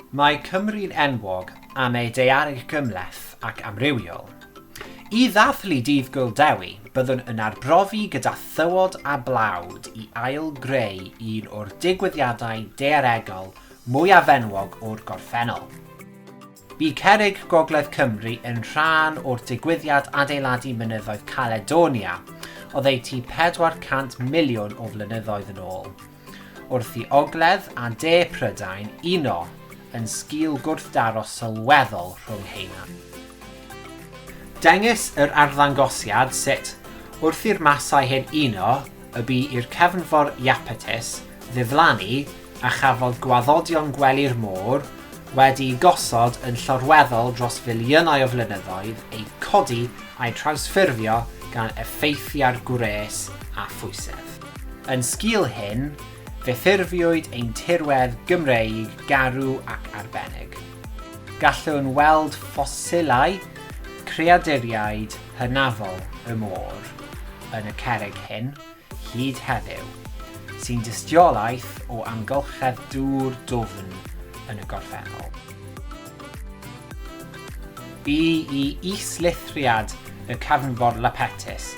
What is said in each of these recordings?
Mae Cymru'n enwog am ei daeareg gymleth ac amrywiol. I ddathlu Dydd Gŵyl Dewi, byddwn yn arbrofi gyda thywod a blawd i ail-greu un o'r digwyddiadau daearegol mwyaf enwog o'r gorffennol. Bu Cerrig Gogledd Cymru yn rhan o'r digwyddiad adeiladu Mynyddoedd Caledonia, oedd ei tu 400 miliwn o flynyddoedd yn ôl, wrth i ogledd a de Prydain uno yn sgil gwrthdaro sylweddol rhwng heina. Dengys yr arddangosiad sut, wrth i'r masau hyn uno, y bu i'r cefnfor Iapetus ddiflannu a chafodd gwaddodion gwely'r môr wedi gosod yn llorweddol dros filiynau o flynyddoedd ei codi a'i trawsffurfio gan effeithiau'r gwres a phwysedd. Yn sgil hyn, fe ffurfiwyd ein tirwedd Gymreig garw ac arbennig. Gallwn weld ffosilau creaduriaid hynafol y môr yn y cerrig hyn hyd heddiw, sy'n dystiolaeth o amgylchedd dŵr dwfn yn y gorffennol. Bu i is-lithriad y cefnfor Iapetus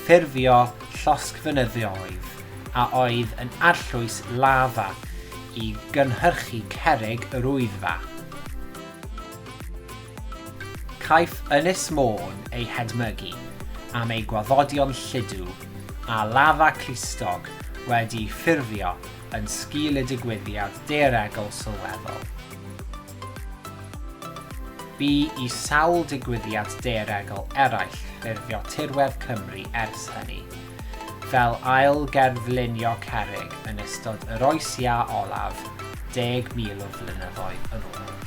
ffurfio llosgfynyddoedd a oedd yn arllwys lafa i gynhyrchu cerrig yr Wyddfa. Caiff Ynys Môn ei hedmygu am ei gwaddodion lludw a lafa clustog wedi ffurfio yn sgil y digwyddiad daearegol sylweddol. Bu i sawl digwyddiad daearegol eraill ffurfio tirwedd Cymru ers hynny, fel ail-gerflunio cerrig yn ystod yr oes iâ olaf 10,000 o flynyddoedd yn ôl.